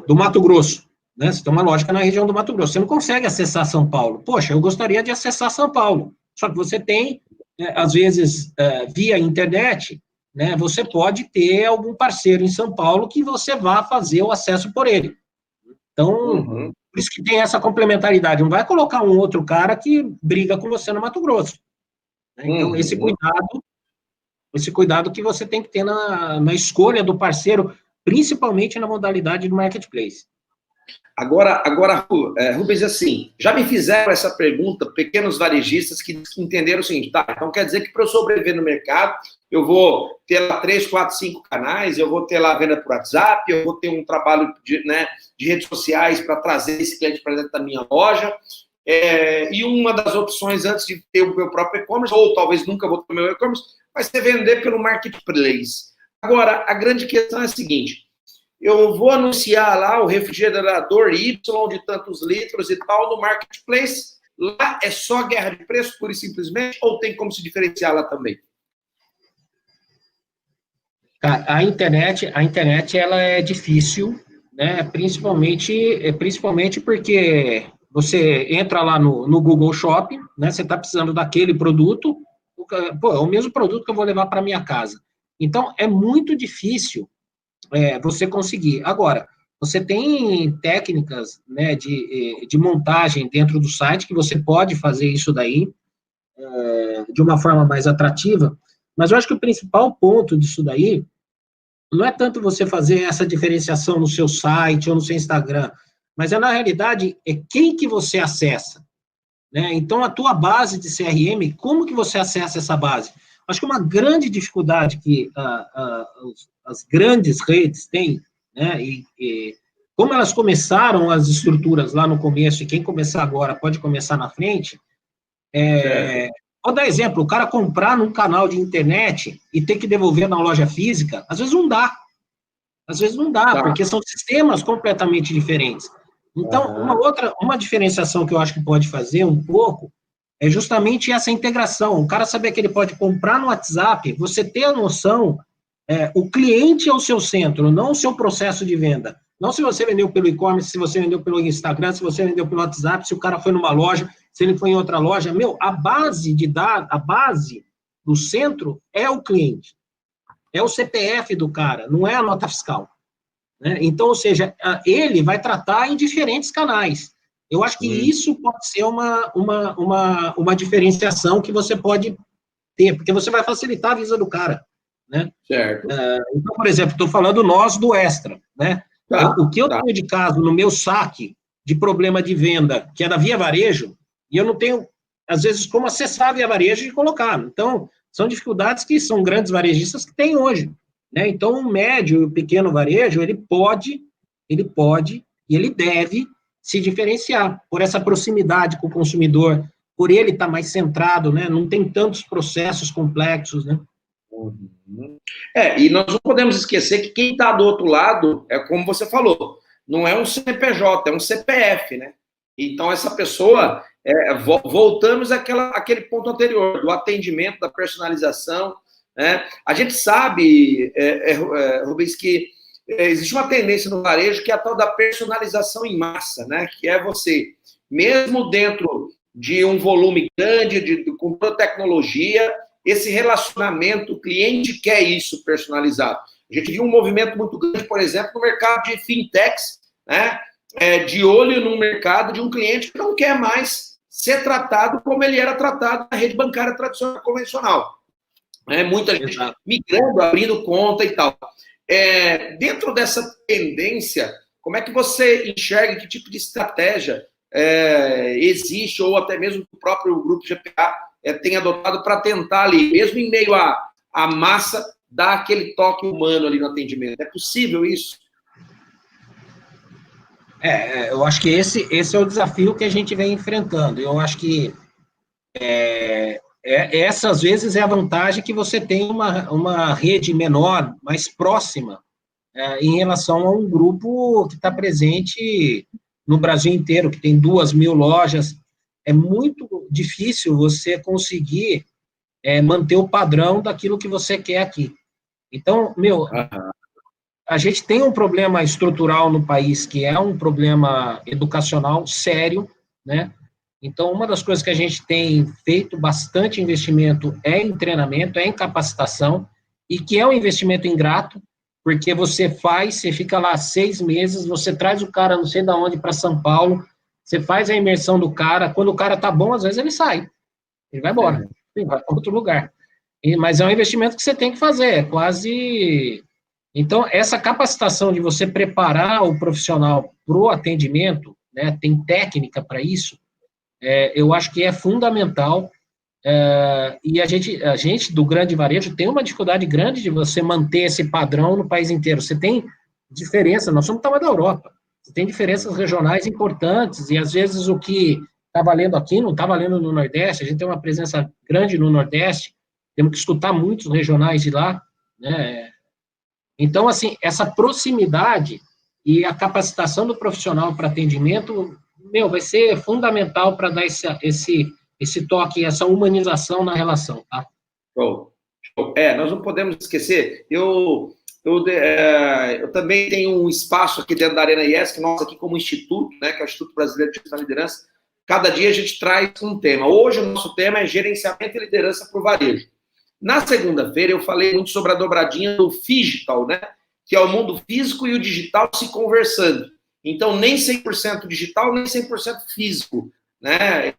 Mato Grosso, né? Você tem uma loja que é na região do Mato Grosso. Você não consegue acessar São Paulo. Poxa, eu gostaria de acessar São Paulo. Só que você tem, às vezes, via internet, né? Você pode ter algum parceiro em São Paulo que você vá fazer o acesso por ele. Então, Por isso que tem essa complementaridade. Não vai colocar um outro cara que briga com você no Mato Grosso. Né? Então, esse cuidado que você tem que ter na escolha do parceiro, principalmente na modalidade do marketplace.
Agora, Rubens, assim, já me fizeram essa pergunta, pequenos varejistas que entenderam o seguinte, tá, então quer dizer que para eu sobreviver no mercado, eu vou ter lá 3, 4, 5 canais, eu vou ter lá a venda por WhatsApp, eu vou ter um trabalho de redes sociais para trazer esse cliente para dentro da minha loja, e uma das opções antes de ter o meu próprio e-commerce, ou talvez nunca vou ter o meu e-commerce, vai ser vender pelo marketplace. Agora, a grande questão é a seguinte, eu vou anunciar lá o refrigerador Y de tantos litros e tal no marketplace, lá é só guerra de preço, pura e simplesmente, ou tem como se diferenciar lá também?
A internet ela é difícil, né? Principalmente porque você entra lá no Google Shopping, né? Você está precisando daquele produto, pô, é o mesmo produto que eu vou levar para minha casa. Então, é muito difícil você conseguir. Agora, você tem técnicas, né, de montagem dentro do site que você pode fazer isso daí de uma forma mais atrativa, mas eu acho que o principal ponto disso daí não é tanto você fazer essa diferenciação no seu site ou no seu Instagram, mas na realidade, quem que você acessa, né? Então, a tua base de CRM, como que você acessa essa base? Acho que uma grande dificuldade que as grandes redes têm, né, e como elas começaram as estruturas lá no começo, e quem começar agora pode começar na frente, vou dar exemplo, o cara comprar num canal de internet e ter que devolver na loja física, às vezes não dá. Às vezes não dá, porque são sistemas completamente diferentes. Então, uma diferenciação que eu acho que pode fazer um pouco é justamente essa integração. O cara saber que ele pode comprar no WhatsApp, você ter a noção, o cliente é o seu centro, não o seu processo de venda. Não se você vendeu pelo e-commerce, se você vendeu pelo Instagram, se você vendeu pelo WhatsApp, se o cara foi numa loja, se ele foi em outra loja. A base do centro é o cliente. É o CPF do cara, não é a nota fiscal. Né? Então, ou seja, ele vai tratar em diferentes canais. Eu acho que isso pode ser uma diferenciação que você pode ter, porque você vai facilitar a vida do cara, né?
Certo.
Então, por exemplo, estou falando nós do Extra, né? O que eu tenho de caso no meu saque de problema de venda, que é da Via Varejo, e eu não tenho, às vezes, como acessar a Via Varejo e colocar. Então, são dificuldades que são grandes varejistas que têm hoje, né? Então, o médio e o pequeno varejo, ele pode e ele deve se diferenciar por essa proximidade com o consumidor, por ele estar mais centrado, né? Não tem tantos processos complexos, né?
E nós não podemos esquecer que quem está do outro lado, é como você falou, não é um CPJ, é um CPF, né? Então, essa pessoa, voltamos àquele ponto anterior, do atendimento, da personalização, né? A gente sabe, Rubens, que existe uma tendência no varejo que é a tal da personalização em massa, né? Que é você, mesmo dentro de um volume grande, com toda tecnologia, esse relacionamento, o cliente quer isso personalizado. A gente viu um movimento muito grande, por exemplo, no mercado de fintechs, né? De olho no mercado de um cliente que não quer mais ser tratado como ele era tratado na rede bancária tradicional, convencional. Muita gente migrando, abrindo conta e tal. Dentro dessa tendência, como é que você enxerga, que tipo de estratégia existe, ou até mesmo o próprio Grupo GPA tem adotado para tentar ali, mesmo em meio à massa, dar aquele toque humano ali no atendimento? É possível isso?
Eu acho que esse é o desafio que a gente vem enfrentando. Eu acho que essa, às vezes, é a vantagem que você tem uma rede menor, mais próxima, em relação a um grupo que está presente no Brasil inteiro, que tem 2.000 lojas. É muito difícil você conseguir manter o padrão daquilo que você quer aqui. Então, a gente tem um problema estrutural no país, que é um problema educacional sério, né? Então, uma das coisas que a gente tem feito bastante investimento é em treinamento, é em capacitação, e que é um investimento ingrato, porque você fica lá 6 meses, você traz o cara não sei de onde para São Paulo, você faz a imersão do cara, quando o cara tá bom, às vezes ele sai, ele vai embora, ele vai para outro lugar. Mas é um investimento que você tem que fazer, é quase... Então, essa capacitação de você preparar o profissional para o atendimento, né, tem técnica para isso, eu acho que é fundamental, e a gente do grande varejo tem uma dificuldade grande de você manter esse padrão no país inteiro. Você tem diferença, nós somos o tamanho da Europa, você tem diferenças regionais importantes, e às vezes o que está valendo aqui não está valendo no Nordeste, a gente tem uma presença grande no Nordeste, temos que escutar muitos regionais de lá, né? Então, assim, essa proximidade e a capacitação do profissional para atendimento, vai ser fundamental para dar esse toque, essa humanização na relação, tá?
Show. Nós não podemos esquecer, eu também tenho um espaço aqui dentro da Arena IES, que nós aqui como instituto, né, que é o Instituto Brasileiro de Gestão e Liderança, cada dia a gente traz um tema. Hoje o nosso tema é gerenciamento e liderança para o varejo. Na segunda-feira eu falei muito sobre a dobradinha do digital, né? Que é o mundo físico e o digital se conversando. Então, nem 100% digital, nem 100% físico, né?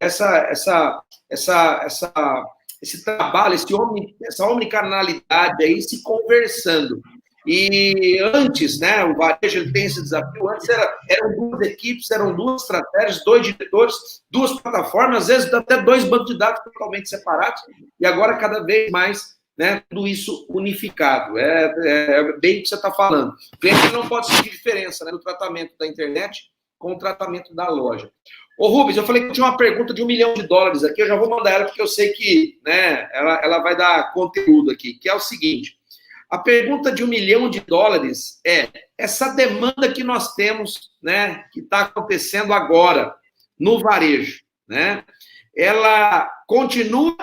Esse trabalho, essa omnicanalidade aí se conversando. E antes, né, o varejo ele tem esse desafio, antes eram 2 equipes, eram 2 estratégias, 2 diretores, 2 plataformas, às vezes até 2 bancos de dados totalmente separados, e agora cada vez mais, né, tudo isso unificado. É bem o que você está falando. O cliente não pode sentir diferença, né, do tratamento da internet com o tratamento da loja. Ô, Rubens, eu falei que eu tinha uma pergunta de $1 milhão aqui, eu já vou mandar ela, porque eu sei que, né, ela vai dar conteúdo aqui, que é o seguinte: a pergunta de $1 milhão é essa demanda que nós temos, né, que está acontecendo agora no varejo, né? Ela continua,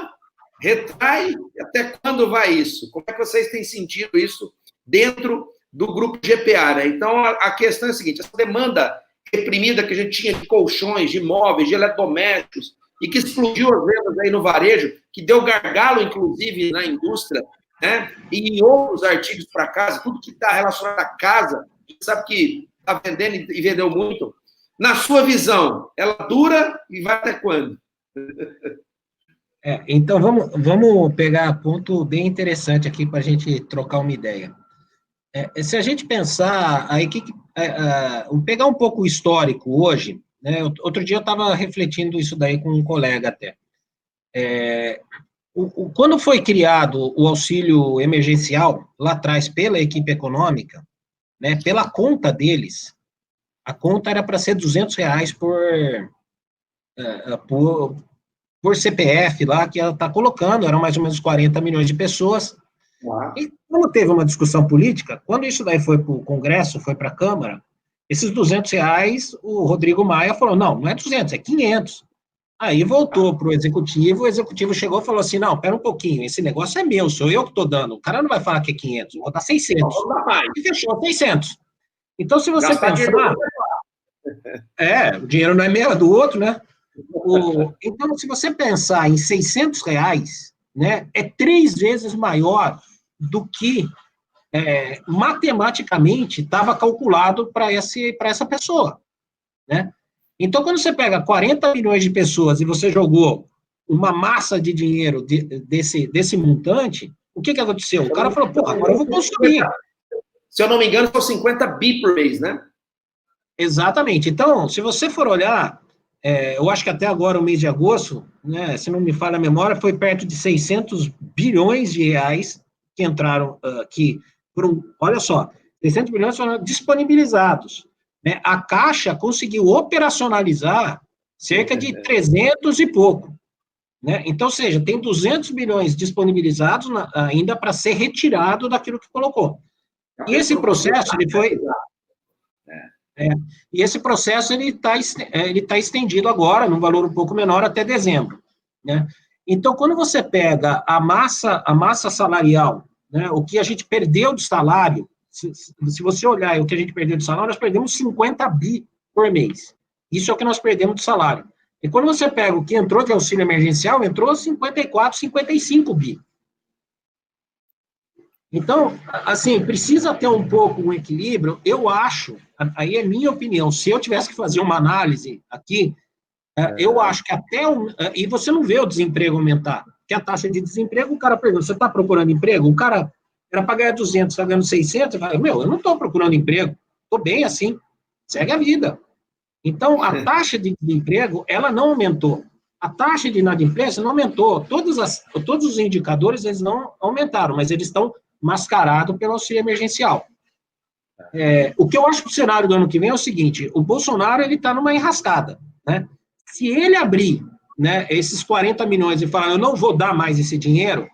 retrai, até quando vai isso? Como é que vocês têm sentido isso dentro do grupo GPA, né? Então, a questão é a seguinte: essa demanda reprimida que a gente tinha de colchões, de móveis, de eletrodomésticos, e que explodiu as vendas aí no varejo, que deu gargalo, inclusive, na indústria, né? E em outros artigos para casa, tudo que está relacionado à casa, a gente sabe que está vendendo e vendeu muito. Na sua visão, ela dura e vai até quando?
Então, vamos pegar ponto bem interessante aqui para a gente trocar uma ideia. Se a gente pensar, aí pegar um pouco o histórico hoje, né? Outro dia eu estava refletindo isso daí com um colega até. Quando foi criado o auxílio emergencial, lá atrás, pela equipe econômica, né, pela conta deles, a conta era para ser R$200 por CPF lá, que ela está colocando, eram mais ou menos 40 milhões de pessoas. E como teve uma discussão política, quando isso daí foi para o Congresso, foi para a Câmara, esses R$200, o Rodrigo Maia falou, não é 200, é 500. Aí voltou para o executivo chegou e falou assim, não, pera um pouquinho, esse negócio é meu, sou eu que estou dando, o cara não vai falar que é 500, vou dar 600. E fechou 600. Então, se você pensar... o dinheiro não é meu, é do outro, né? Então, se você pensar em R$600, né, é 3 vezes maior do que matematicamente estava calculado para essa pessoa, né? Então, quando você pega 40 milhões de pessoas e você jogou uma massa de dinheiro desse montante, o que aconteceu? O cara falou, agora eu vou consumir.
Se eu não me engano, são 50 bi por mês, né?
Exatamente. Então, se você for olhar, eu acho que até agora, o mês de agosto, né, se não me falha a memória, foi perto de 600 bilhões de reais que entraram aqui. Olha só, 600 bilhões foram disponibilizados. Né? A Caixa conseguiu operacionalizar cerca de 300 e pouco. Né? Então, ou seja, tem 200 bilhões disponibilizados ainda para ser retirado daquilo que colocou. E esse processo, ele foi... e esse processo ele tá estendido agora, num valor um pouco menor, até dezembro. Né? Então, quando você pega a massa salarial, né, o que a gente perdeu de salário, se você olhar o que a gente perdeu de salário, nós perdemos 50 bi por mês. Isso é o que nós perdemos de salário. E quando você pega o que entrou de auxílio emergencial, entrou 54, 55 bi. Então, assim, precisa ter um pouco um equilíbrio. Eu acho, aí é minha opinião, se eu tivesse que fazer uma análise aqui, eu acho que e você não vê o desemprego aumentar, que a taxa de desemprego, o cara pergunta, você está procurando emprego? O cara era para ganhar 200, está ganhando 600, fala, eu não estou procurando emprego, estou bem assim, segue a vida. Então, a taxa de desemprego, ela não aumentou. A taxa de inadimplência não aumentou. Todos os indicadores, eles não aumentaram, mas eles estão mascarados pelo auxílio emergencial. O que eu acho que o cenário do ano que vem é o seguinte, o Bolsonaro, ele está numa enrascada, né? Se ele abrir, né, esses 40 milhões e falar, eu não vou dar mais esse dinheiro,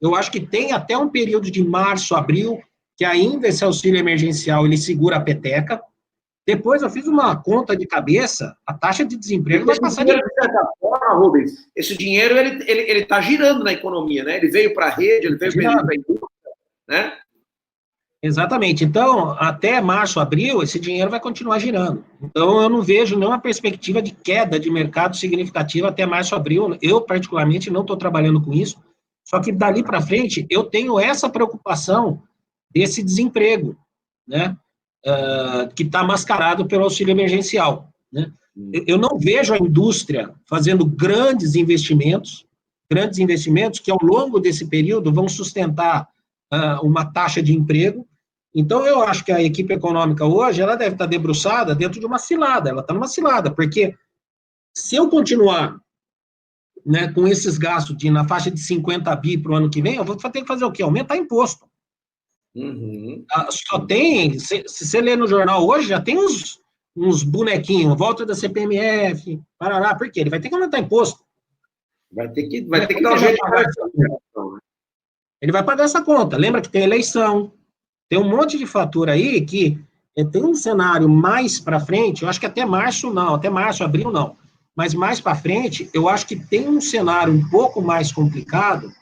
eu acho que tem até um período de março, abril, que ainda esse auxílio emergencial, ele segura a peteca. Depois eu fiz uma conta de cabeça, a taxa de desemprego vai passar de
certa forma, Rubens, esse dinheiro, ele está girando na economia, né? Ele veio para a rede, ele veio para a indústria, né?
Exatamente. Então, até março, abril, esse dinheiro vai continuar girando. Então, eu não vejo nenhuma perspectiva de queda de mercado significativa até março, abril. Eu, particularmente, não estou trabalhando com isso. Só que dali para frente, eu tenho essa preocupação desse desemprego, né? Que está mascarado pelo auxílio emergencial, né? Eu não vejo a indústria fazendo grandes investimentos que ao longo desse período vão sustentar uma taxa de emprego. Então, eu acho que a equipe econômica hoje, ela deve estar debruçada dentro de uma cilada, ela está numa cilada, porque se eu continuar, né, com esses gastos na faixa de 50 bi para o ano que vem, eu vou ter que fazer o quê? Aumentar imposto. Só tem, se você ler no jornal hoje, já tem uns bonequinhos, volta da CPMF, parará, por quê? Ele vai ter que aumentar imposto.
Vai ter que dar um jeito de pagar.
Ele vai pagar essa conta. Lembra que tem eleição, tem um monte de fatura aí que tem um cenário mais para frente, eu acho que até março, abril não, mas mais para frente, eu acho que tem um cenário um pouco mais complicado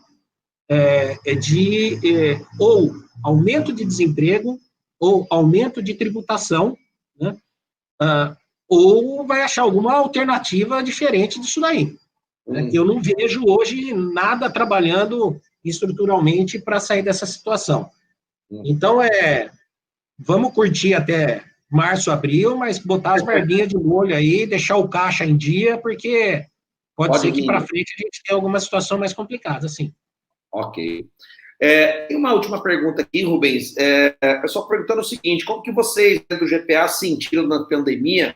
de ou aumento de desemprego, ou aumento de tributação, né? Ou vai achar alguma alternativa diferente disso daí. Né? Eu não vejo hoje nada trabalhando estruturalmente para sair dessa situação. Então, vamos curtir até março, abril, mas botar as barbinhas de molho aí, deixar o caixa em dia, porque pode ser que para frente a gente tenha alguma situação mais complicada, assim.
Ok. Tem uma última pergunta aqui, Rubens. Pessoal perguntando o seguinte, como que vocês do GPA sentiram na pandemia?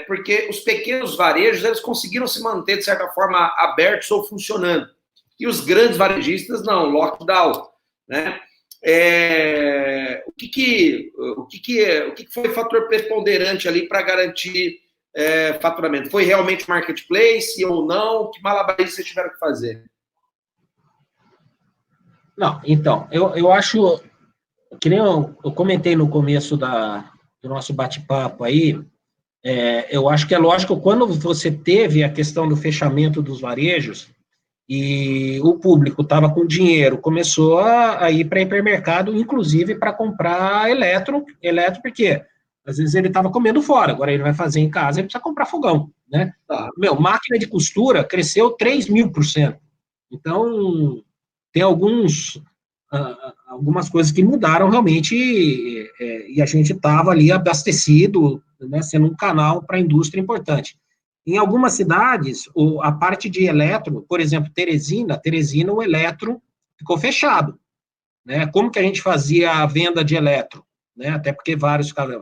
Porque os pequenos varejos, eles conseguiram se manter, de certa forma, abertos ou funcionando. E os grandes varejistas, não, lockdown, né? O que foi o fator preponderante ali para garantir faturamento? Foi realmente marketplace ou não? Que malabarismo vocês tiveram que fazer?
Não, então, eu acho, que nem eu comentei no começo do nosso bate-papo aí, eu acho que é lógico, quando você teve a questão do fechamento dos varejos, e o público estava com dinheiro, começou a ir para hipermercado, inclusive para comprar eletro, porque às vezes ele estava comendo fora, agora ele vai fazer em casa, ele precisa comprar fogão, né? Máquina de costura cresceu 3.000%. Então, tem algumas coisas que mudaram realmente, e a gente estava ali abastecido, né, sendo um canal para a indústria importante. Em algumas cidades, a parte de eletro, por exemplo, Teresina, o eletro ficou fechado. Né? Como que a gente fazia a venda de eletro? Né? Até porque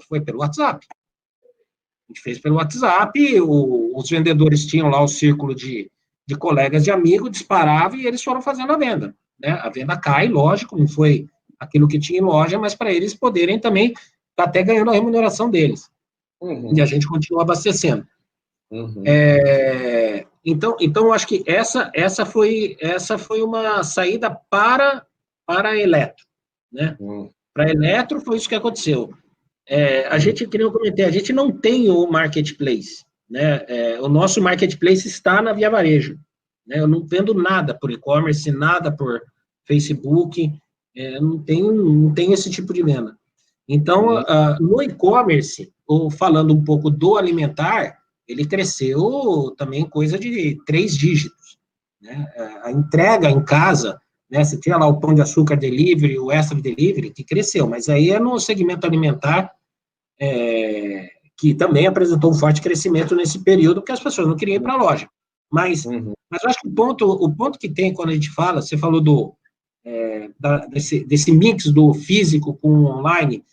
foi pelo WhatsApp. A gente fez pelo WhatsApp, os vendedores tinham lá o círculo de colegas, de amigos, disparava e eles foram fazendo a venda. Né? A venda cai, lógico, não foi aquilo que tinha em loja, mas para eles poderem também estar até ganhando a remuneração deles. E a gente continua abastecendo. Então, eu acho que essa foi uma saída para eletro, né? Para eletro foi isso que aconteceu. A gente, que nem eu comentei, a gente não tem o marketplace, né? O nosso marketplace está na Via Varejo, né? Eu não vendo nada por e-commerce, nada por Facebook, não tem esse tipo de venda. Então, no e-commerce, ou falando um pouco do alimentar, ele cresceu também coisa de 3 dígitos. Né? A entrega em casa, né? Você tinha lá o Pão de Açúcar Delivery, o Extra Delivery, que cresceu, mas aí é no segmento alimentar, que também apresentou um forte crescimento nesse período, porque as pessoas não queriam ir para a loja. Mas eu acho que o ponto que tem quando a gente fala, você falou desse mix do físico com o online,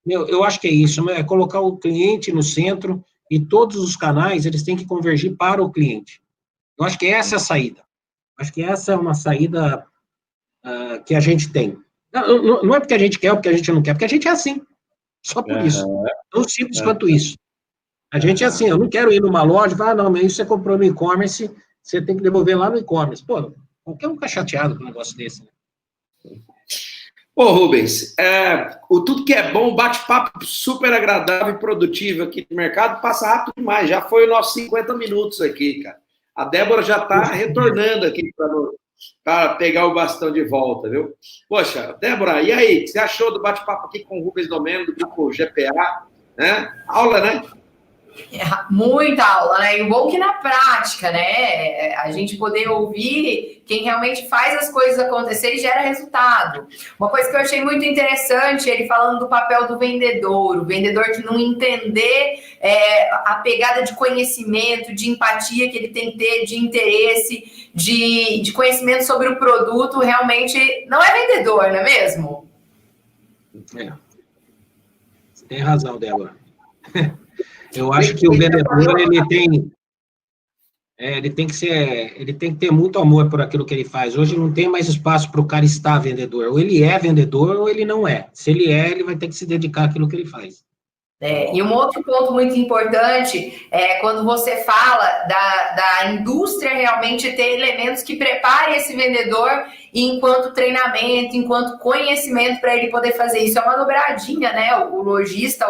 eu acho que é isso, é colocar o cliente no centro e todos os canais, eles têm que convergir para o cliente. Eu acho que essa é a saída. Acho que essa é uma saída que a gente tem. Não é porque a gente quer ou porque a gente não quer, porque a gente é assim. Só por isso. Tão simples quanto isso. A gente é assim, eu não quero ir numa loja e falar, não, mas isso você comprou no e-commerce, você tem que devolver lá no e-commerce. Pô, qualquer um fica chateado com um negócio desse, né?
Ô, Rubens, tudo que é bom, bate-papo super agradável e produtivo aqui no mercado, passa rápido demais. Já foi os nossos 50 minutos aqui, cara. A Débora já está retornando aqui para pegar o bastão de volta, viu? Poxa, Débora, e aí? O que você achou do bate-papo aqui com o Rubens Domênico, do grupo GPA? Né? Aula, né?
Muita aula, né? E o bom que na prática, né? A gente poder ouvir quem realmente faz as coisas acontecerem e gera resultado. Uma coisa que eu achei muito interessante, ele falando do papel do vendedor, o vendedor que não entender a pegada de conhecimento, de empatia que ele tem que ter, de interesse, de conhecimento sobre o produto, realmente não é vendedor, não é mesmo?
Você tem razão, Débora. Eu acho que o vendedor, ele tem que ter muito amor por aquilo que ele faz. Hoje não tem mais espaço para o cara estar vendedor. Ou ele é vendedor ou ele não é. Se ele é, ele vai ter que se dedicar àquilo que ele faz.
E um outro ponto muito importante é quando você fala da indústria realmente ter elementos que preparem esse vendedor enquanto treinamento, enquanto conhecimento para ele poder fazer isso. É uma dobradinha, né? O lojista,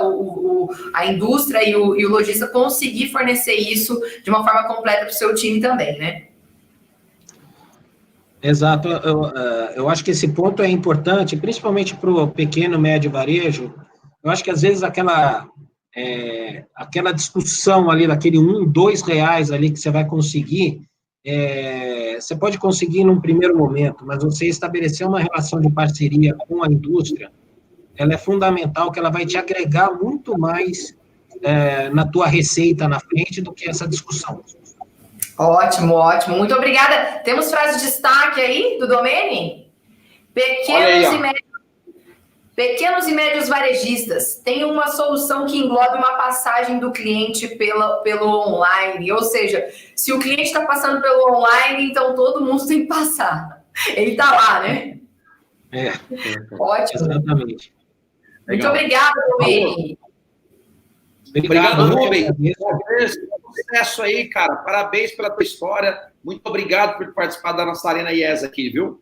a indústria e o lojista conseguir fornecer isso de uma forma completa para o seu time também, né?
Exato. Eu acho que esse ponto é importante, principalmente para o pequeno, médio varejo. Eu acho que, às vezes, aquela discussão ali, daquele R$1, R$2 ali que você vai conseguir, você pode conseguir num primeiro momento, mas você estabelecer uma relação de parceria com a indústria, ela é fundamental, que ela vai te agregar muito mais na tua receita na frente do que essa discussão.
Ótimo, ótimo. Muito obrigada. Temos frase de destaque aí do Domênico? Pequenos e médios varejistas têm uma solução que englobe uma passagem do cliente pelo online. Ou seja, se o cliente está passando pelo online, então todo mundo tem que passar. Ele está lá, né? Ótimo.
Exatamente.
Muito obrigada, Domênico.
Obrigado, Rubens. Sucesso aí, cara. Parabéns pela tua história. Muito obrigado por participar da nossa Arena IES aqui, viu?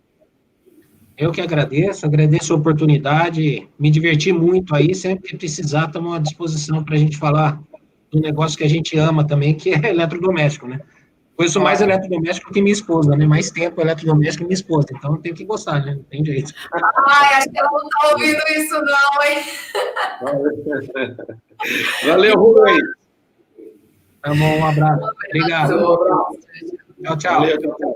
Eu que agradeço a oportunidade, me diverti muito aí, sempre que precisar, estamos à disposição para a gente falar do negócio que a gente ama também, que é eletrodoméstico, né? Conheço mais eletrodoméstico que minha esposa, né? Mais tempo eletrodoméstico que minha esposa, então tem que gostar, né? Não tem jeito.
Ai, acho que ela não está ouvindo isso não, hein?
Valeu, Rubens.
Tá bom, um abraço. Obrigado.
Um abraço.
Tchau, tchau.
Valeu, tchau, tchau.